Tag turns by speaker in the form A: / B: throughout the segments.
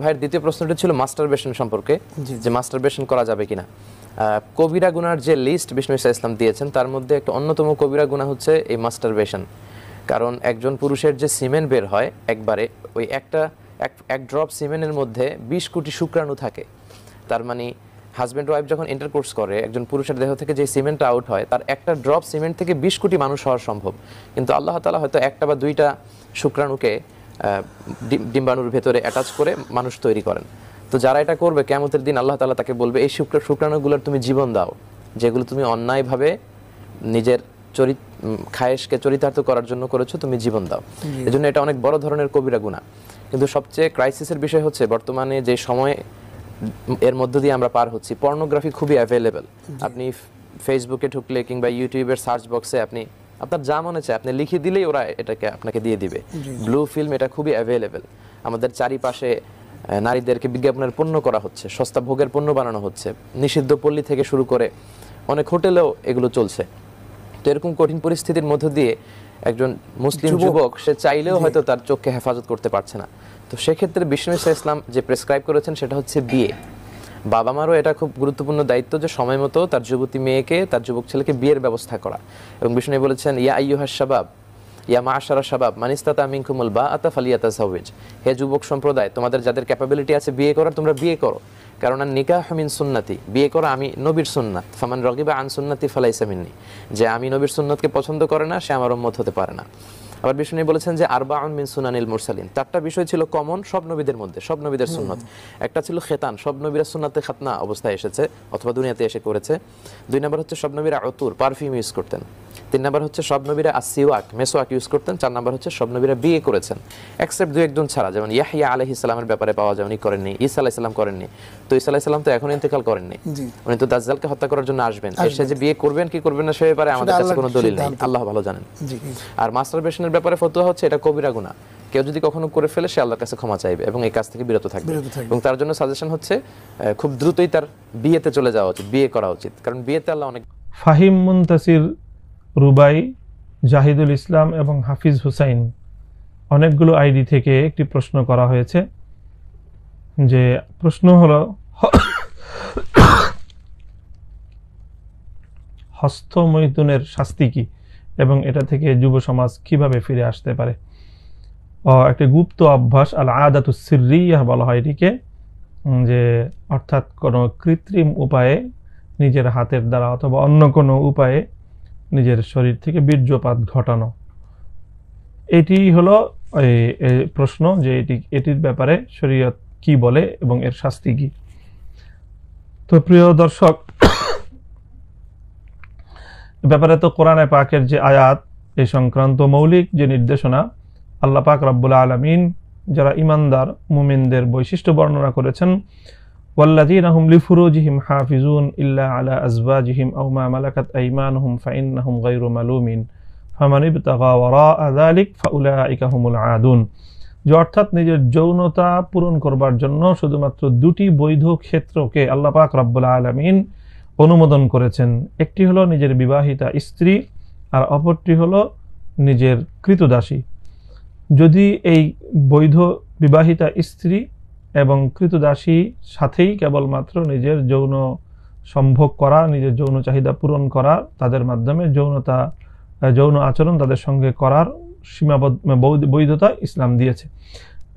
A: ভাইয়ের দ্বিতীয় প্রশ্নটি ছিল মাস্টারবেশন সম্পর্কে, যে মাস্টারবেশন করা যাবে কিনা। কবিরা গুনার যে লিস্ট বিষ্ণু ইসা ইসলাম দিয়েছেন তার মধ্যে একটা অন্যতম কবিরা গুনাহ হচ্ছে এই মাস্টারবেশন। কারণ একজন পুরুষের যে সিমেন বের হয় একবারে, ওই এক ড্রপ সিমেনের মধ্যে 20 কোটি শুক্রাণু থাকে। তার মানে হাজব্যান্ড ওয়াইফ যখন ইন্টারকোর্স করে, একজন পুরুষের দেহ থেকে যে সিমেন্টটা আউট হয়, তার একটা ড্রপ সিমেন্ট থেকে 20 কোটি মানুষ হওয়া সম্ভব। কিন্তু আল্লাহ তাআলা হয়তো একটা বা দুইটা শুক্রাণুকে ডিম্বাণুর ভেতরে অ্যাটাচ করে মানুষ তৈরি করেন। তো যারা এটা করবে, কিয়ামতের দিন আল্লাহ তাআলা তাকে বলবে, এই শুক্রাণুগুলোর তুমি জীবন দাও, যেগুলো তুমি অন্যায়ভাবে নিজের খায়েশকে চরিতার্থ করার জন্য করেছো, তুমি জীবন দাও। এজন্য এটা অনেক বড় ধরনের কবিরা গুনাহ। কিন্তু সবচেয়ে ক্রাইসিসের বিষয় হচ্ছে বর্তমানে যে সময় এর মধ্য দিয়ে আমরা পার হচ্ছি, পর্নোগ্রাফি খুবই অ্যাভেলেবল। আপনি ফেসবুকে ঢুকলে কিংবা ইউটিউবের সার্চ বক্সে আপনার যা মনে চায় আপনি লিখে দিলেই ওরা এটাকে আপনাকে দিয়ে দিবে। ব্লু ফিল্ম এটা খুবই অ্যাভেলেবল। আমাদের চারিপাশে নারীদেরকে বিজ্ঞাপনের পণ্য করা হচ্ছে, সস্তা ভোগের পণ্য বানানো হচ্ছে, নিষিদ্ধ পল্লী থেকে শুরু করে অনেক হোটেলেও এগুলো চলছে। তো এরকম কঠিন পরিস্থিতির মধ্য দিয়ে একজন মুসলিম যুবক সে চাইলেও হয়তো তার চোখকে হেফাজত করতে পারছে না। তো সেক্ষেত্রে বিষ্ণু ইসা ইসলাম যে প্রেসক্রাইব করেছেন সেটা হচ্ছে বিয়ে। বাবা মারও এটা খুব গুরুত্বপূর্ণ দায়িত্ব যে সময় মতো তার যুবতী মেয়েকে, তার যুবক ছেলেকে বিয়ের ব্যবস্থা করা। এবং বিষ্ণু বলেছেন, ইয়া আইয়ুহাস শাবাব ইয়া মাআশারা শাবাব মান ইসতাতা মিনকুমুল বাআতা ফালিয়াতাযাওয়াজ, হে যুবক সম্প্রদায়, তোমাদের যাদের ক্যাপাবিলিটি আছে বিয়ে করার, তোমরা বিয়ে করো। কারণ নিকাহু মিন সুন্নতি, বিয়ে করা আমি নবীর সুন্নাত। ফামান রাগিবা আন সুন্নতি ফালাইসা মিন্নি, যে আমি নবীর সুন্নতকে পছন্দ করে না সে আমার উম্মত হতে পারে না। আবার বিষ্ণু বলেছেন যে আরবাউন মিন সুনানিল মুরসালিন, চারটা বিষয় ছিল কমন সব নবীদের মধ্যে, সব নবীদের সুন্নত। একটা ছিল খেতান, সব নবীরা সুন্নাতে খাতনা অবস্থায় এসেছে অথবা দুনিয়াতে এসে করেছে। 2 নম্বর হচ্ছে সব নবীরা উতুর, পারফিউম ইউজ করতেন। 3 নম্বর হচ্ছে সব নবীরা আসিওয়াক, মেসওয়াক ইউজ করতেন। 4 নম্বর হচ্ছে সব নবীরা বিয়ে করেছেন, এক্সেপ্ট 2-1 জন ছাড়া। যেমন ইয়াহইয়া আলাইহিস সালামের ব্যাপারে পাওয়া যায় উনি করেননি, ঈসা আলাইহিস সালাম করেননি। তো ঈসা আলাইহিস সালাম তো এখন ইন্তেকাল করেননি, উনি তো দাজ্জালকে হত্যা করার জন্য আসবেন। এসে যে বিয়ে করবেন কি করবেন না সে ব্যাপারে আমাদের কাছে কোনো দলিল নেই, আল্লাহ ভালো জানেন। আর মাস্টারবেশনের ব্যাপারে ফতোয়া হচ্ছে এটা কবিরা গুনাহ, কেউ যদি কখনো করে ফেলে সে আল্লাহর কাছে ক্ষমা চাইবে এবং এই কাজ থেকে বিরত থাকবে। এবং তার জন্য সাজেশন হচ্ছে খুব দ্রুতই তার বিয়েতে চলে যাওয়া উচিত, বিয়ে করা উচিত, কারণ বিয়েতে আল্লাহ অনেক।
B: ফাহিম মুনতাসির, রুবাই, জাহিদুল ইসলাম এবং হাফিজ হুসাইন অনেকগুলো আইডি থেকে একটি প্রশ্ন করা হয়েছে। যে প্রশ্ন হলো, হস্তমৈথুনের শাস্তি কি এবং এটা থেকে যুব সমাজ কিভাবে ফিরে আসতে পারে। একটি গুপ্ত অভ্যাস, আল আদাতুস সিররিয়াহ বলা হয় এটিকে, যে অর্থাৎ কোনো কৃত্রিম উপায়ে নিজের হাতের দ্বারা অথবা অন্য কোনো উপায়ে নিজের শরীর থেকে বীর্যপাত ঘটানো। এটি হলো প্রশ্ন যে এটির ব্যাপারে শরীয়ত কি বলে এবং এর শাস্তি কি। তো প্রিয় দর্শক, ব্যাপারে তো কোরআনে পাকের যে আয়াত এই সংক্রান্ত মৌলিক যে নির্দেশনা, আল্লাহ পাক রব্বুল আলামিন যারা ঈমানদার মুমিনদের বৈশিষ্ট্য বর্ণনা করেছেন, ওয়াল্লাযীনা হুম লিফুরুজিহিম হাফিজুন ইল্লা আলা আজওয়াজিহিম আও মা মালাকাত আইমানুহুম ফাইন্নাহুম গায়রু মালুমিন ফামান ইবতাগা ওয়ারাআ যালিক ফাউলাইকা হুমুল আদুন। যে অর্থাৎ নিজের যৌনতা পূরণ করবার জন্য শুধুমাত্র 2টি বৈধ ক্ষেত্রকে আল্লাহ পাক রব্বুল আলামিন অনুমোদন করেছেন। একটি হলো নিজের বিবাহিতা স্ত্রী আর অপরটি হলো নিজের কৃতদাসী। যদি এই বৈধ বিবাহিতা স্ত্রী এবং কৃতদাসী সাথেই কেবলমাত্র নিজের যৌন সম্ভোগ করা, নিজের যৌন চাহিদা পূরণ করা, তাদের মাধ্যমে যৌন আচরণ তাদের সঙ্গে করার সীমাবদ্ধ বৈধতা ইসলাম দিয়েছে।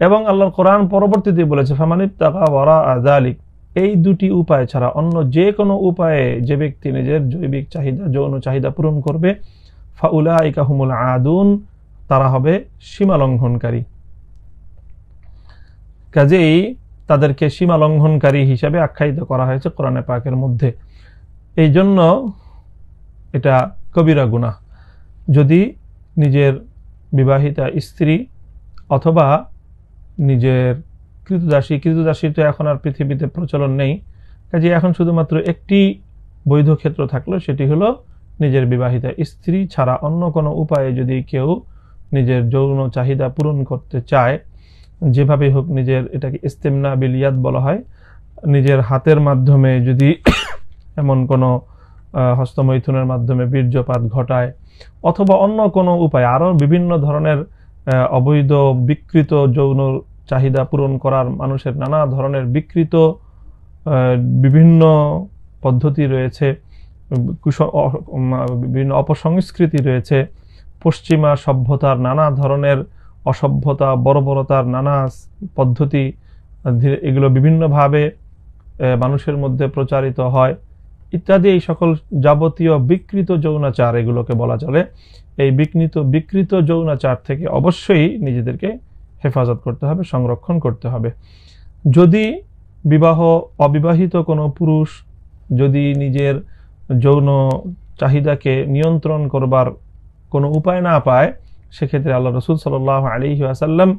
B: এবং আল্লাহর কোরআন পরবর্তীতে বলেছে, ফামান ইবতাগা ওয়ারাআ যালিক, এই 2টি উপায় ছাড়া অন্য যে কোনো উপায়ে যে ব্যক্তি নিজের জৈবিক চাহিদা, যৌন চাহিদা পূরণ করবে, ফাউলাইকা হুমুল আদুন, তারা হবে সীমা লঙ্ঘনকারী। কাজেই তাদেরকে সীমা লঙ্ঘনকারী হিসাবে আখ্যায়িত করা হয়েছে কোরআনে পাকের মধ্যে। এই জন্য এটা কবিরা গুনাহ। যদি নিজের বিবাহিতা স্ত্রী অথবা নিজের কৃতদাসী তো এখন আর পৃথিবীতে প্রচলন নেই, কাজে এখন শুধুমাত্র একটি বৈধ ক্ষেত্র থাকলো, সেটি হলো নিজের বিবাহিতা স্ত্রী ছাড়া অন্য কোনো উপায়ে যদি কেউ নিজের যৌন চাহিদা পূরণ করতে চায়, যেভাবে হোক নিজের, এটাকে ইস্তেমনা বিল ইয়াদ বলা হয়, নিজের হাতের মাধ্যমে যদি এমন কোনো হস্তমৈথুনের মাধ্যমে বীর্যপাত ঘটায় অথবা অন্য কোনো উপায়, আরও বিভিন্ন ধরনের অবৈধ বিকৃত যৌন চাহিদা পূরণ করার মানুষের নানা ধরনের বিকৃত বিভিন্ন পদ্ধতি রয়েছে, বিভিন্ন অপসংস্কৃতি রয়েছে, পশ্চিমা সভ্যতার নানা ধরনের অসভ্যতা, বর্বরতার নানা পদ্ধতি, এগুলো বিভিন্নভাবে মানুষের মধ্যে প্রচারিত হয় ইত্যাদি। এই সকল যাবতীয় বিকৃত যৌনাচার এগুলোকে বলা চলে। এই বিকৃত যৌনাচার থেকে অবশ্যই নিজেদেরকে হেফাজত করতে হবে, সংরক্ষণ করতে হবে। যদি অবিবাহিত কোনো পুরুষ যদি নিজের যৌন চাহিদাকে নিয়ন্ত্রণ করবার কোনো উপায় না পায়, সেক্ষেত্রে আল্লাহ রাসূল সাল্লাল্লাহু আলাইহি ওয়াসাল্লাম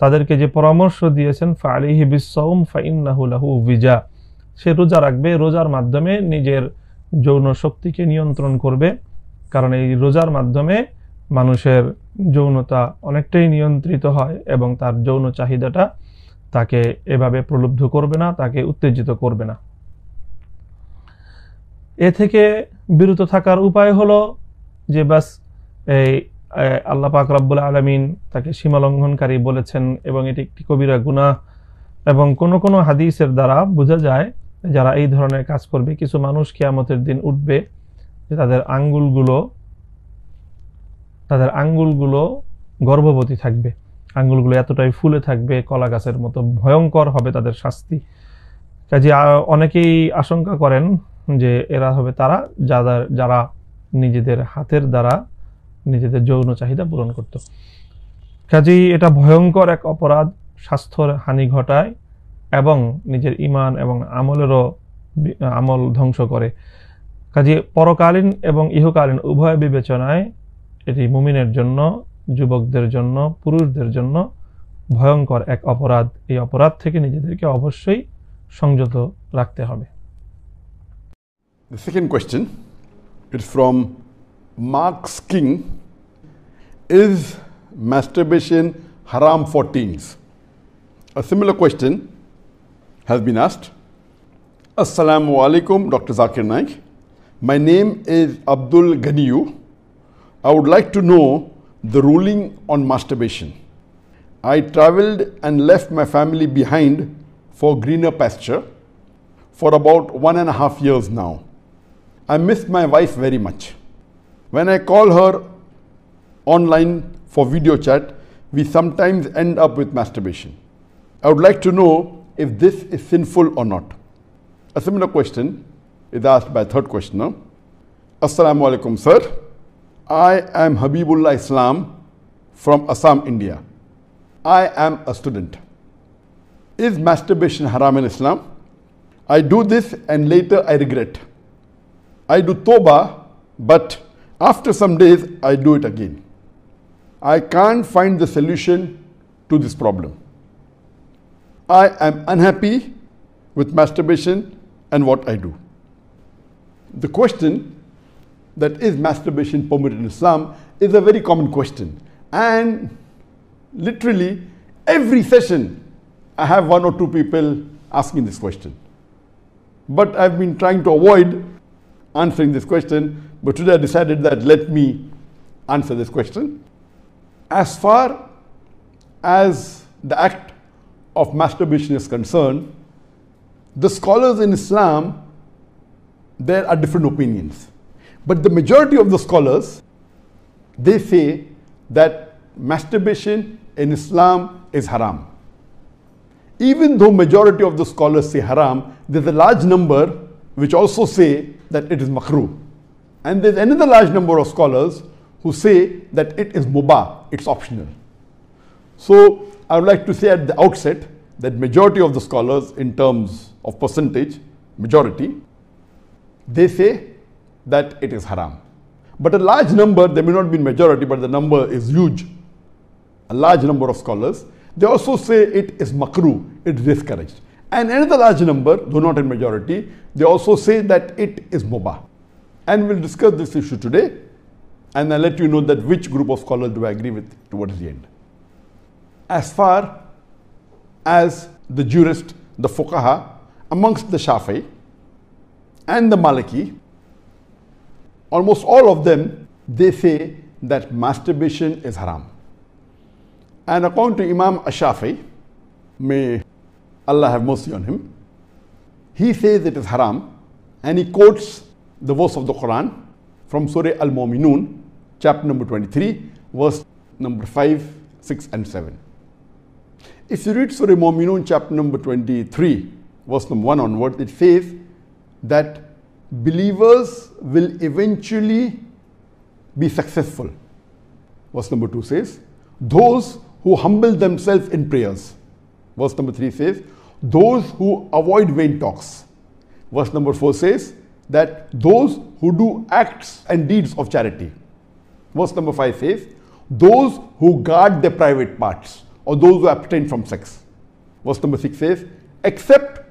B: তাদেরকে যে পরামর্শ দিয়েছেন, ফাআলাইহি বিস-সাওম ফাইন্নাহু লাহু বিজা, সে রোজা রাখবে, রোজার মাধ্যমে নিজের যৌন শক্তিকে নিয়ন্ত্রণ করবে। কারণ এই রোজার মাধ্যমে মানুষের যৌনতা অনেকটাই নিয়ন্ত্রিত হয় এবং তার যৌন চাহিদাটা তাকে এভাবে প্রলুব্ধ করবে না, তাকে উত্তেজিত করবে না। এ থেকে বিরত থাকার উপায় হলো যে বাস এই আল্লাহ পাক রব্বুল আলামিন তাকে সীমালঙ্ঘনকারী বলেছেন এবং এটি একটি কবিরা গুনাহ। এবং কোন কোন হাদিসের দ্বারা বোঝা যায় যারা এই ধরনের কাজ করবে, কিছু মানুষ কিয়ামতের দিন উঠবে যে তাদের আঙ্গুলগুলো গর্ভবতী থাকবে, আঙ্গুলগুলো এতটাই ফুলে থাকবে কলা গাছের মতো, ভয়ঙ্কর হবে তাদের শাস্তি। কাজে অনেকেই আশঙ্কা করেন যে এরা হবে তারা যারা নিজেদের হাতের দ্বারা নিজেদের যৌন চাহিদা পূরণ করত। কাজেই এটা ভয়ঙ্কর এক অপরাধ, স্বাস্থ্যের হানি ঘটায় এবং নিজের ঈমান এবং আমল ধ্বংস করে। কাজে পরকালীন এবং ইহকালীন উভয় বিবেচনায় এটি মুমিনের জন্য, যুবকদের জন্য, পুরুষদের জন্য ভয়ঙ্কর এক অপরাধ। এই অপরাধ থেকে নিজেদেরকে অবশ্যই সংযত রাখতে হবে।
C: The second question is from Mark King. Is masturbation haram for teens? A similar question has been asked. Assalamu alaikum, Dr. Zakir Naik. My name is Abdul Ganiyu. I would like to know the ruling on masturbation. I traveled and left my family behind for greener pasture for about 1.5 years now. I miss my wife very much. When I call her online for video chat, we sometimes end up with masturbation. I would like to know if this is sinful or not. A similar question is asked by third questioner. Assalamu alaikum, sir. I am Habibullah Islam from Assam, India. I am a student. Is masturbation haram in Islam? I do this and later I regret. I do tawbah, but after some days I do it again. I can't find the solution to this problem. I am unhappy with masturbation and what I do. The question that is masturbation permitted in Islam is a very common question, and literally every session I have one or two people asking this question. But I've been trying to avoid answering this question, but today I decided that let me answer this question. As far as the act of masturbation is concerned, the scholars in Islam, there are different opinions. But the majority of the scholars, they say that masturbation in Islam is haram. Even though majority of the scholars say haram, there's a large number which also say that it is makruh. And there's another large number of scholars who say that it is mubah, it's optional. So I would like to say at the outset that majority of the scholars, in terms of percentage, majority, they say that it is haram. But a large number, they may not be majority, but the number is huge. A large number of scholars, they also say it is makruh, it is discouraged. And another large number, though not in majority, they also say that it is mubah. And we'll discuss this issue today, and I'll let you know that which group of scholars do I agree with towards the end. As far as the jurist, the fuqaha, amongst the Shafi'i and the Maliki, almost all of them, they say that masturbation is haram. And according to Imam Ash-Shafi'i, may Allah have mercy on him, he says it is haram, and he quotes the verse of the Quran from Surah Al-Mu'minun, chapter number 23, verse number 5, 6 and 7. If you read Surah Al-Mu'minun, chapter number 23, verse number 1 onward, it says that believers will eventually be successful. Verse number 2 says, those who humble themselves in prayers. Verse number 3 says, those who avoid vain talks. Verse number 4 says that those who do acts and deeds of charity. Verse number 5 says, those who guard their private parts, or those who abstain from sex. Verse number 6 says, except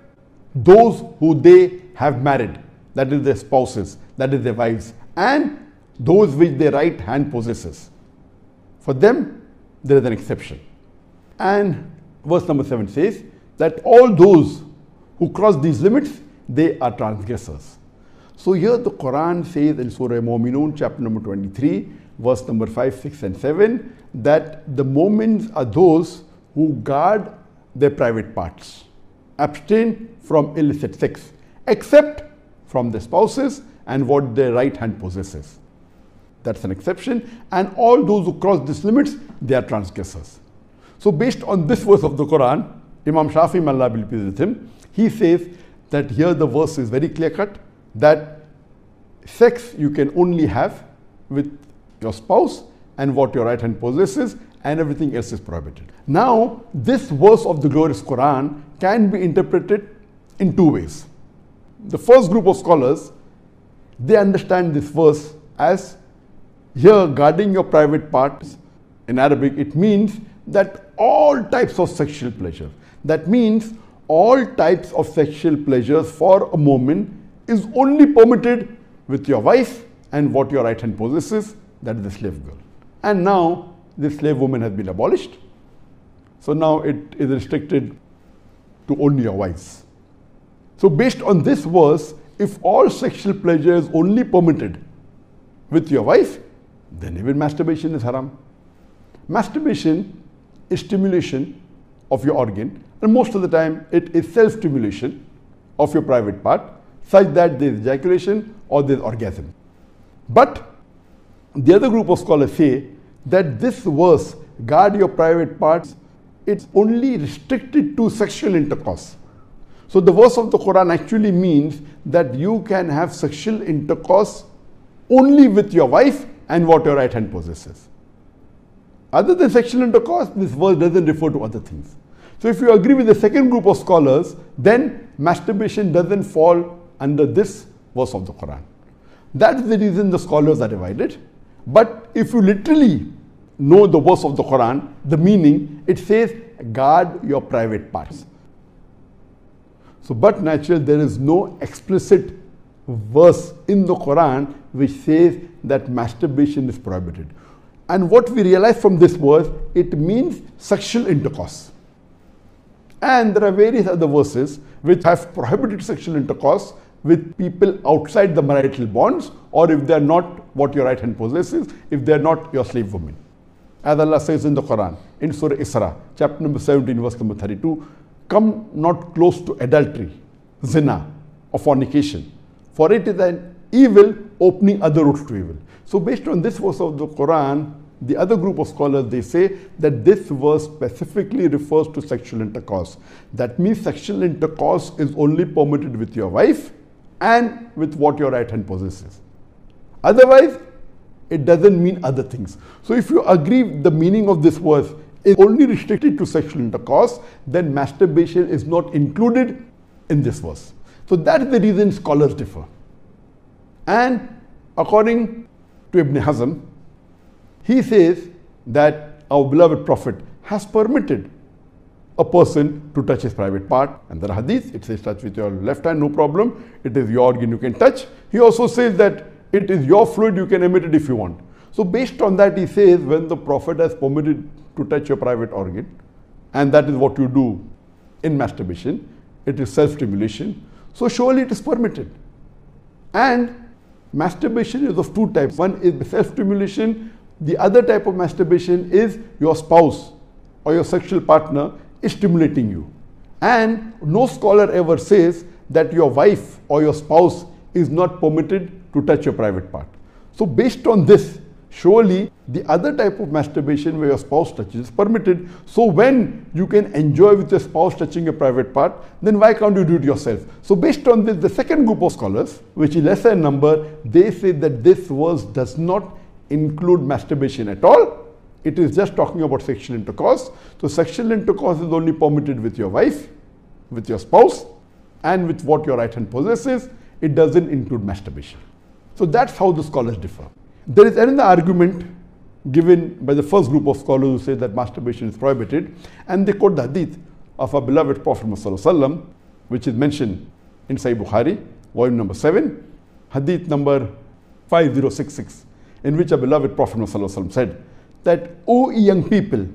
C: those who they have married, that is their spouses, that is their wives, and those which their right hand possesses. For them, there is an exception. And verse number 7 says that all those who cross these limits, they are transgressors. So here the Quran says in Surah Mu'minun, chapter number 23, verse number 5, 6 and 7, that the mu'mins are those who guard their private parts, abstain from illicit sex, except from their spouses and what their right hand possesses. That's an exception. And all those who cross these limits, they are transgressors. So based on this verse of the Quran, Imam Shafi, may Allah be pleased with him, he says that here the verse is very clear cut, that sex you can only have with your spouse and what your right hand possesses, and everything else is prohibited. Now, this verse of the glorious Quran can be interpreted in two ways. The first group of scholars, they understand this verse as here guarding your private parts. In Arabic, it means that all types of sexual pleasure. That means all types of sexual pleasures for a moment is only permitted with your wife and what your right hand possesses, that is the slave girl. And now this slave woman has been abolished. So now it is restricted to only your wives. So based on this verse, if all sexual pleasure is only permitted with your wife, then even masturbation is haram. Masturbation is stimulation of your organ, and most of the time it is self-stimulation of your private part, such that there is ejaculation or there is orgasm. But the other group of scholars say that this verse, guard your private parts, it's only restricted to sexual intercourse. So the verse of the Quran actually means that you can have sexual intercourse only with your wife and what your right hand possesses. Other than sexual intercourse, this verse doesn't refer to other things. So if you agree with the second group of scholars, then masturbation doesn't fall under this verse of the Quran. That's the reason the scholars are divided. But if you literally know the verse of the Quran, the meaning, it says, guard your private parts. So, but naturally, there is no explicit verse in the Quran which says that masturbation is prohibited. And what we realize from this verse, it means sexual intercourse. And there are various other verses which have prohibited sexual intercourse with people outside the marital bonds, or if they are not what your right hand possesses, if they are not your slave woman. As Allah says in the Quran, in Surah Isra, chapter number 17, verse number 32, come not close to adultery, zina, or fornication, for it is an evil opening other routes to evil. So based on this verse of the Quran, the other group of scholars, they say that this verse specifically refers to sexual intercourse. That means sexual intercourse is only permitted with your wife and with what your right hand possesses. Otherwise, it doesn't mean other things. So if you agree the meaning of this verse is only restricted to sexual intercourse, then masturbation is not included in this verse. So that is the reason scholars differ. And according to Ibn Hazm, he says that our beloved Prophet has permitted a person to touch his private part. And there are hadith, it says touch with your left hand, no problem. It is your organ you can touch. He also says that it is your fluid, you can emit it if you want. So based on that, he says when the Prophet has permitted to touch your private organ, and that is what you do in masturbation, it is self-stimulation, so surely it is permitted. And masturbation is of two types. One is self-stimulation. The other type of masturbation is your spouse or your sexual partner is stimulating you. And no scholar ever says that your wife or your spouse is not permitted to touch your private part. So based on this, surely the other type of masturbation where your spouse touches is permitted. So when you can enjoy with your spouse touching your private part, then why can't you do it yourself? So based on this, the second group of scholars, which is lesser in number, they say that this verse does not include masturbation at all. It is just talking about sexual intercourse. So sexual intercourse is only permitted with your wife, with your spouse, and with what your right hand possesses. It doesn't include masturbation. So that's how the scholars differ. There is another argument given by the first group of scholars who say that masturbation is prohibited, and they quote the hadith of our beloved Prophet Muhammad, which is mentioned in Sahih Bukhari, volume number 7, hadith number 5066, in which our beloved Prophet Muhammad said that, O young people,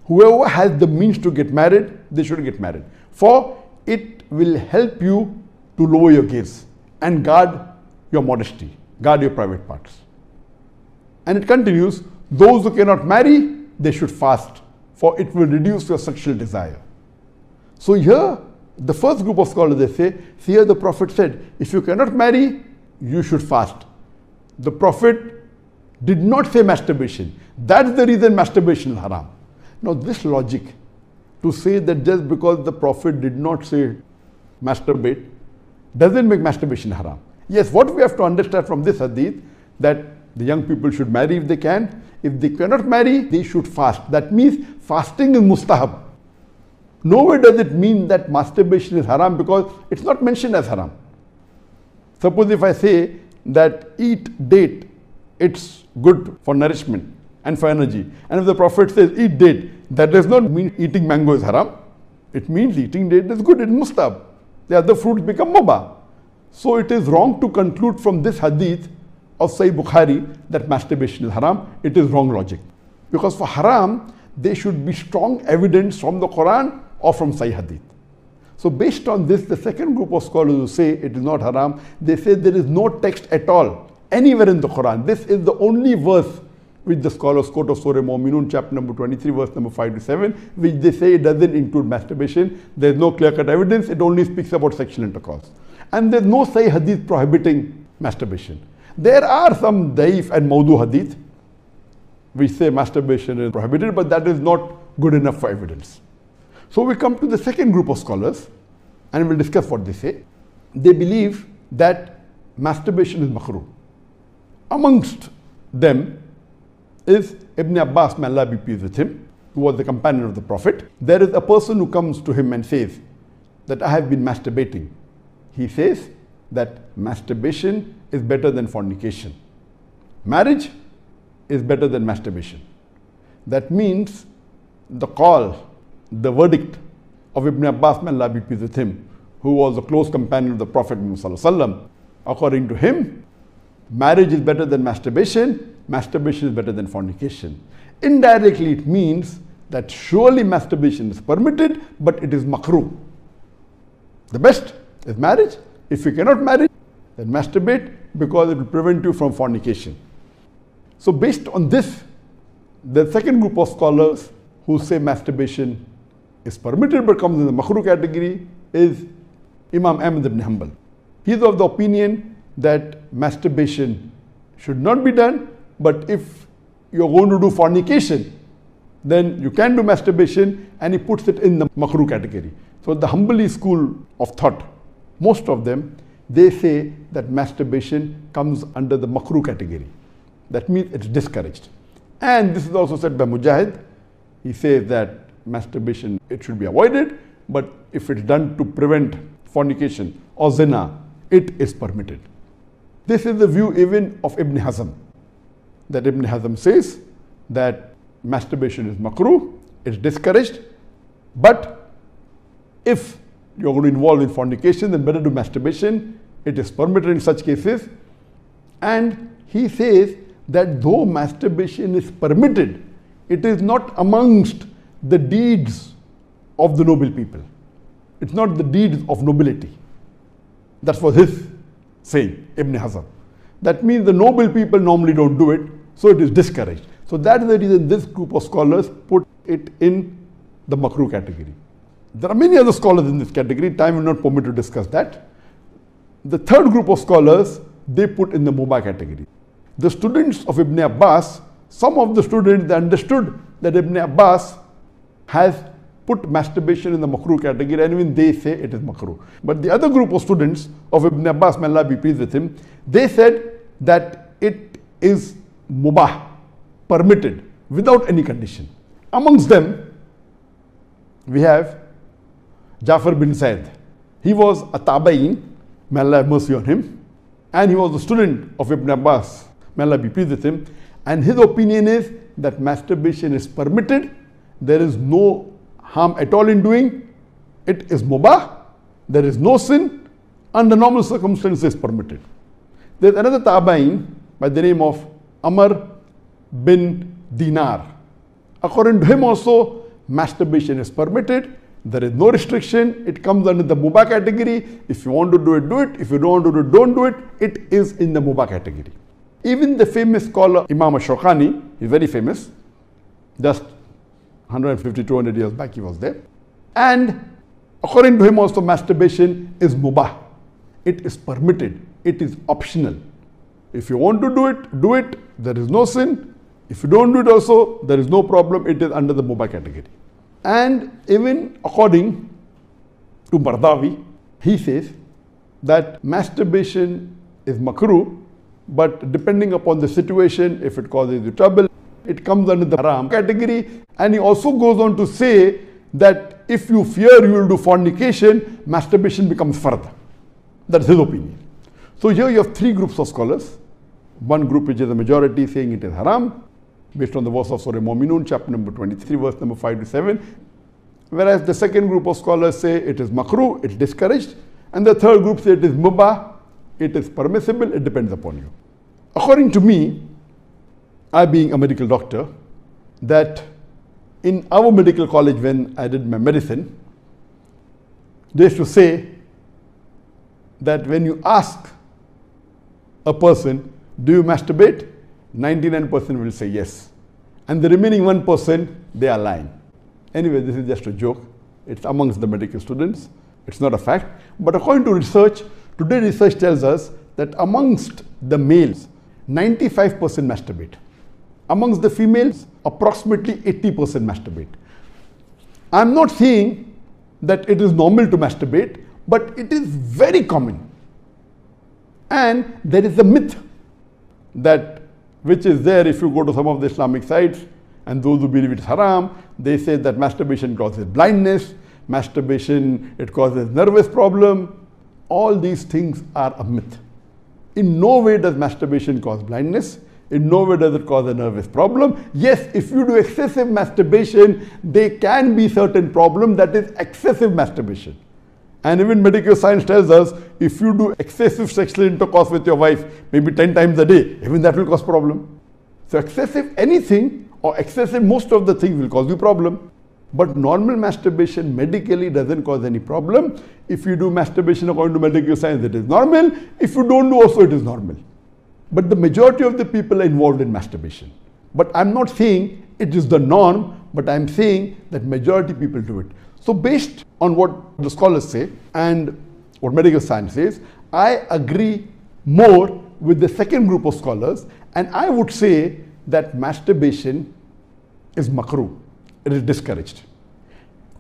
C: whoever has the means to get married, they should get married, for it will help you to lower your gaze and guard your modesty, guard your private parts. And it continues, those who cannot marry, they should fast, for it will reduce your sexual desire. So here, the first group of scholars, they say, here the Prophet said, if you cannot marry, you should fast. The Prophet did not say masturbation. That's the reason masturbation is haram. Now this logic, to say that just because the Prophet did not say masturbate, doesn't make masturbation haram. Yes, what we have to understand from this hadith, that the young people should marry if they can. If they cannot marry, they should fast. That means fasting is mustahab. Nowhere does it mean that masturbation is haram, because it's not mentioned as haram. Suppose if I say that eat date, it's good for nourishment and for energy. And if the Prophet says eat date, that does not mean eating mango is haram. It means eating date is good, it's mustahab. The other fruits become mubah. So it is wrong to conclude from this hadith of Sahih Bukhari that masturbation is haram. It is wrong logic. Because for haram, there should be strong evidence from the Quran or from Sahih hadith. So based on this, the second group of scholars who say it is not haram, they say there is no text at all anywhere in the Quran. This is the only verse which the scholars quote of Surah Mu'minun, chapter number 23, verse number 5 to 7, which they say it doesn't include masturbation. There is no clear-cut evidence. It only speaks about sexual intercourse. And there is no Sahih hadith prohibiting masturbation. There are some daif and mawdu hadith which say masturbation is prohibited, but that is not good enough for evidence. So we come to the second group of scholars, and we'll discuss what they say. They believe that masturbation is makruh. Amongst them is Ibn Abbas, may Allah be pleased with him, who was the companion of the Prophet. There is a person who comes to him and says that I have been masturbating. He says that masturbation is better than fornication. Marriage is better than masturbation. That means the call, the verdict of Ibn Abbas, may Allah be pleased with him, who was a close companion of the Prophet Muhammad, according to him, marriage is better than masturbation, masturbation is better than fornication. Indirectly, it means that surely masturbation is permitted, but it is makruh. The best is marriage. If you cannot marry, then masturbate, because it will prevent you from fornication. So based on this, the second group of scholars who say masturbation is permitted but comes in the makruh category is Imam Ahmad ibn Hanbal. He is of the opinion that masturbation should not be done, but if you are going to do fornication, then you can do masturbation, and he puts it in the makruh category. So the Hanbali school of thought, most of them, they say that masturbation comes under the makruh category. That means it's discouraged. And this is also said by Mujahid. He says that masturbation, it should be avoided, but if it's done to prevent fornication or zina, it is permitted. This is the view even of Ibn Hazm, that Ibn Hazm says that masturbation is makruh, it's discouraged, but if you're going to involve in fornication, then better do masturbation. It is permitted in such cases. And he says that though masturbation is permitted, it is not amongst the deeds of the noble people. It's not the deeds of nobility. That was his saying, Ibn Hazm. That means the noble people normally don't do it, so it is discouraged. So that is the reason this group of scholars put it in the makruh category. There are many other scholars in this category. Time will not permit to discuss that. The third group of scholars, they put in the mubah category. The students of Ibn Abbas, some of the students, they understood that Ibn Abbas has put masturbation in the makruh category, and even they say it is makruh. But the other group of students of Ibn Abbas, may Allah be pleased with him, they said that it is mubah, permitted, without any condition. Amongst them, we have Jafar bin Zaid. He was a tabain, may Allah have mercy on him, and he was a student of Ibn Abbas, may Allah be pleased with him, and his opinion is that masturbation is permitted, there is no harm at all in doing, it is mubah, there is no sin, under normal circumstances permitted. There is another tabain by the name of Amr bin Dinar. According to him also, masturbation is permitted, there is no restriction, it comes under the mubah category. If you want to do it, do it. If you don't want to do it, don't do it. It is in the mubah category. Even the famous scholar Imam Shawkani, he is very famous, just 150, 200 years back he was there. And according to him also, masturbation is mubah. It is permitted. It is optional. If you want to do it, do it. There is no sin. If you don't do it also, there is no problem. It is under the mubah category. And even according to Bardawi, he says that masturbation is makruh, but depending upon the situation, if it causes you trouble, it comes under the haram category. And he also goes on to say that if you fear you will do fornication, masturbation becomes fard. That's his opinion. So here you have three groups of scholars. One group which is the majority saying it is haram, based on the verse of Surah Mu'minun, chapter number 23, verse number 5 to 7. Whereas the second group of scholars say it is makruh, it's discouraged. And the third group say it is mubah, it is permissible, it depends upon you. According to me, I being a medical doctor, that in our medical college when I did my medicine, they used to say that when you ask a person, do you masturbate? 99% will say yes. And the remaining 1%, they are lying. Anyway, this is just a joke. It's amongst the medical students. It's not a fact. But according to research, today research tells us that amongst the males, 95% masturbate. Amongst the females, approximately 80% masturbate. I'm not saying that it is normal to masturbate, but it is very common. And there is a myth that which is there if you go to some of the Islamic sites, and those who believe it's haram, they say that masturbation causes blindness, masturbation, it causes nervous problem. All these things are a myth. In no way does masturbation cause blindness. In no way does it cause a nervous problem. Yes, if you do excessive masturbation, there can be certain problem, that is excessive masturbation. And even medical science tells us, if you do excessive sexual intercourse with your wife, maybe 10 times a day, even that will cause problem. So excessive anything or excessive most of the things will cause you problem. But normal masturbation medically doesn't cause any problem. If you do masturbation according to medical science, it is normal. If you don't do also, it is normal. But the majority of the people are involved in masturbation. But I'm not saying it is the norm, but I'm saying that majority people do it. So based on what the scholars say and what medical science says, I agree more with the second group of scholars, and I would say that masturbation is makruh. It is discouraged.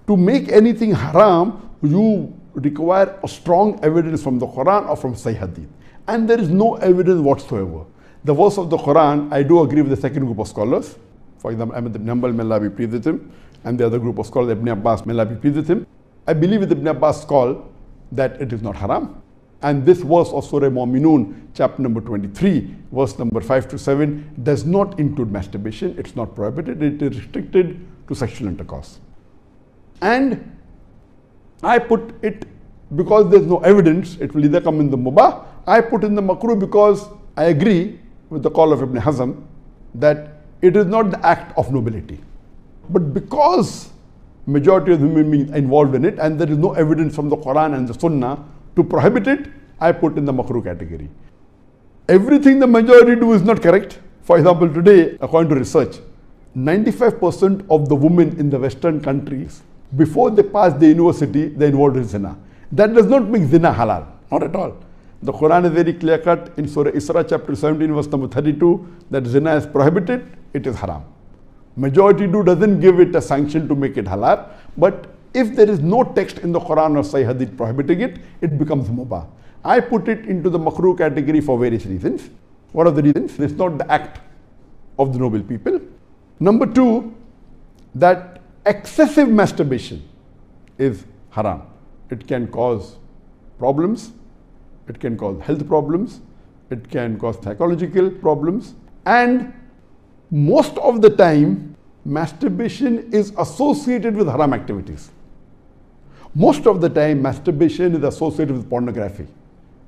C: To make anything haram, you require a strong evidence from the Quran or from Sahih Hadith. And there is no evidence whatsoever. The verse of the Quran, I do agree with the second group of scholars. For example, Ahmad ibn Hanbal, may Allah be pleased with him, and the other group of scholars, Ibn Abbas, may Allah be pleased with him. I believe with Ibn Abbas' call that it is not haram. And this verse of Surah Mu'minun, chapter number 23, verse number 5 to 7, does not include masturbation. It's not prohibited. It is restricted to sexual intercourse. And I put it, because there's no evidence, it will either come in the mubah. I put in the makruh because I agree with the call of Ibn Hazm that it is not the act of nobility. But because majority of human beings are involved in it and there is no evidence from the Quran and the Sunnah to prohibit it, I put in the makruh category. Everything the majority do is not correct. For example, today, according to research, 95% of the women in the Western countries before they pass the university, they're involved in zina. That does not make zina halal, not at all. The Quran is very clear cut in Surah Isra chapter 17 verse number 32 that zina is prohibited, it is haram. Majority doesn't give it a sanction to make it halal, but if there is no text in the Quran or Sahih Hadith prohibiting it, it becomes mubah. I put it into the makruh category for various reasons. One of the reasons, it's not the act of the noble people. Number two, that excessive masturbation is haram. It can cause problems, it can cause health problems, it can cause psychological problems, and most of the time, masturbation is associated with haram activities. Most of the time, masturbation is associated with pornography.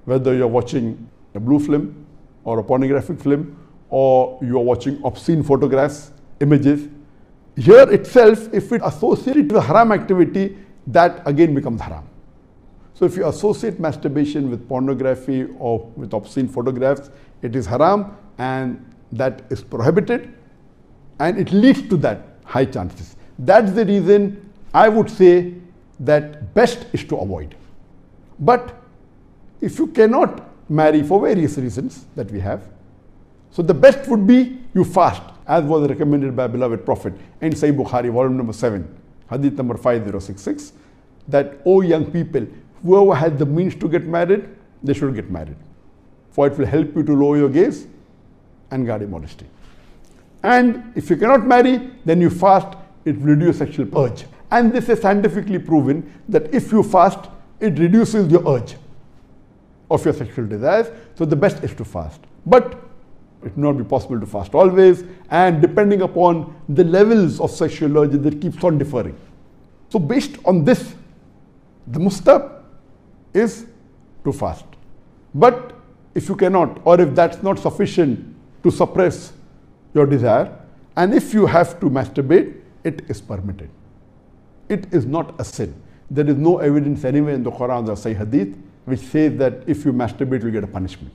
C: Whether you're watching a blue film or a pornographic film, or you're watching obscene photographs, images. Here itself, if it associated with haram activity, that again becomes haram. So if you associate masturbation with pornography or with obscene photographs, it is haram and that is prohibited, and it leads to that high chances. That's the reason I would say that best is to avoid. But if you cannot marry for various reasons that we have, so the best would be you fast, as was recommended by beloved Prophet in Sahih Bukhari, volume number 7, hadith number 5066, that, O young people, whoever has the means to get married, they should get married. For it will help you to lower your gaze and guard your modesty. And if you cannot marry, then you fast, it will reduce sexual urge. And this is scientifically proven that if you fast, it reduces your urge of your sexual desires. So the best is to fast. But it will not be possible to fast always, and depending upon the levels of sexual urge, that keeps on differing. So based on this, the mustahab is to fast. But if you cannot, or if that's not sufficient to suppress your desire, and if you have to masturbate, it is permitted. It is not a sin. There is no evidence anywhere in the Quran or Sahih Hadith which says that if you masturbate, you get a punishment.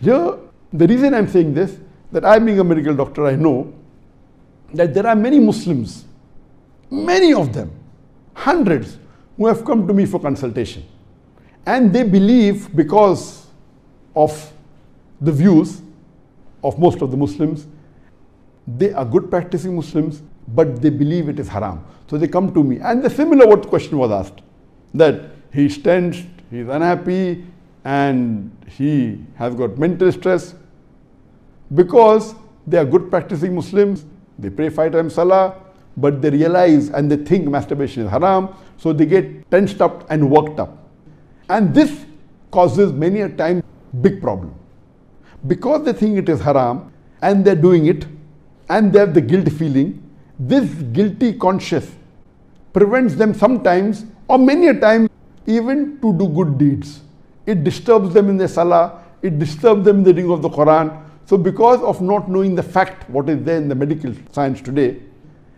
C: Here, the reason I'm saying this, that I being a medical doctor, I know that there are many Muslims, many of them, hundreds, who have come to me for consultation. And they believe, because of the views of most of the Muslims, they are good practicing Muslims, but they believe it is haram. So they come to me, and the similar what question was asked, that he's tensed, he's unhappy, and he has got mental stress. Because they are good practicing Muslims, they pray 5 times salah, but they realize and they think masturbation is haram, so they get tensed up and worked up. And this causes many a time big problem. Because they think it is haram and they're doing it and they have the guilt feeling, this guilty conscience prevents them sometimes or many a time even to do good deeds. It disturbs them in their salah, it disturbs them in the reading of the Quran. So because of not knowing the fact, what is there in the medical science today,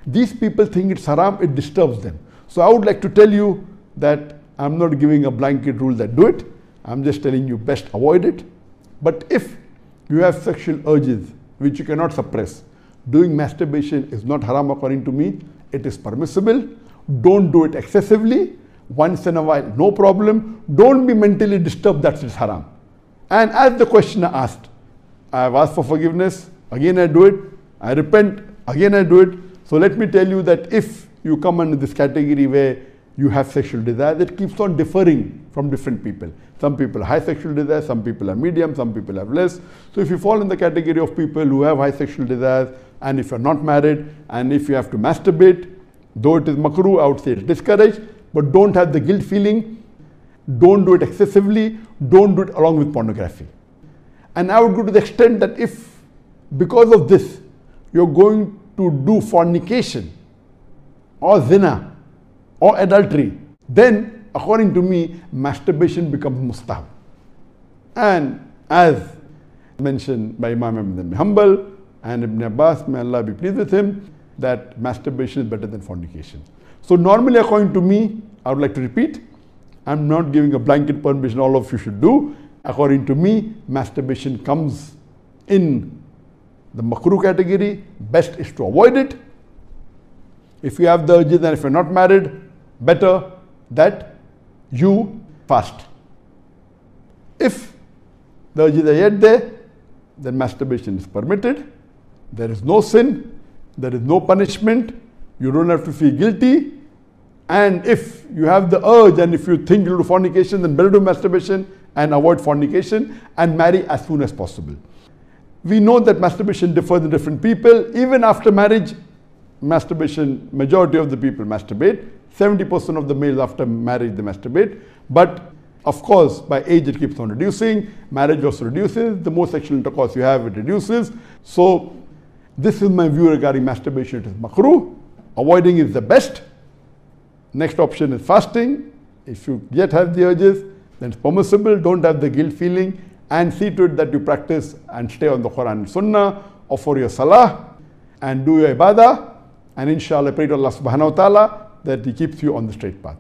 C: these people think it's haram, it disturbs them. So I would like to tell you that I'm not giving a blanket rule that do it. I'm just telling you best avoid it. But if you have sexual urges which you cannot suppress, doing masturbation is not haram according to me. It is permissible. Don't do it excessively. Once in a while, no problem. Don't be mentally disturbed that it's haram. And as the questioner asked, I have asked for forgiveness, again I do it. I repent, again I do it. So let me tell you that if you come under this category where you have sexual desire, that keeps on differing from different people. Some people have high sexual desire, some people are medium, some people have less. So if you fall in the category of people who have high sexual desires, and if you're not married, and if you have to masturbate, though it is makruh, I would say it's discouraged, but don't have the guilt feeling, don't do it excessively, don't do it along with pornography. And I would go to the extent that if, because of this, you're going to do fornication, or zina, or adultery, then according to me, masturbation becomes mustahab. And as mentioned by Imam Ahmad ibn Hanbal and Ibn Abbas, may Allah be pleased with him, that masturbation is better than fornication. So normally according to me, I would like to repeat, I'm not giving a blanket permission all of you should do. According to me, masturbation comes in the makruh category. Best is to avoid it. If you have the urges and if you're not married, better that you fast. If the urges are yet there, then masturbation is permitted. There is no sin, there is no punishment, you don't have to feel guilty. And if you have the urge and if you think you'll do fornication, then better do masturbation and avoid fornication and marry as soon as possible. We know that masturbation differs in different people. Even after marriage, masturbation, majority of the people masturbate. 70% of the males after marriage, they masturbate. But of course, by age it keeps on reducing. Marriage also reduces. The more sexual intercourse you have, it reduces. So this is my view regarding masturbation. It is makruh. Avoiding is the best. Next option is fasting. If you yet have the urges, then it's permissible. Don't have the guilt feeling, and see to it that you practice and stay on the Quran and Sunnah, offer your salah and do your ibadah, and inshallah pray to Allah subhanahu wa ta'ala that He keeps you on the straight path.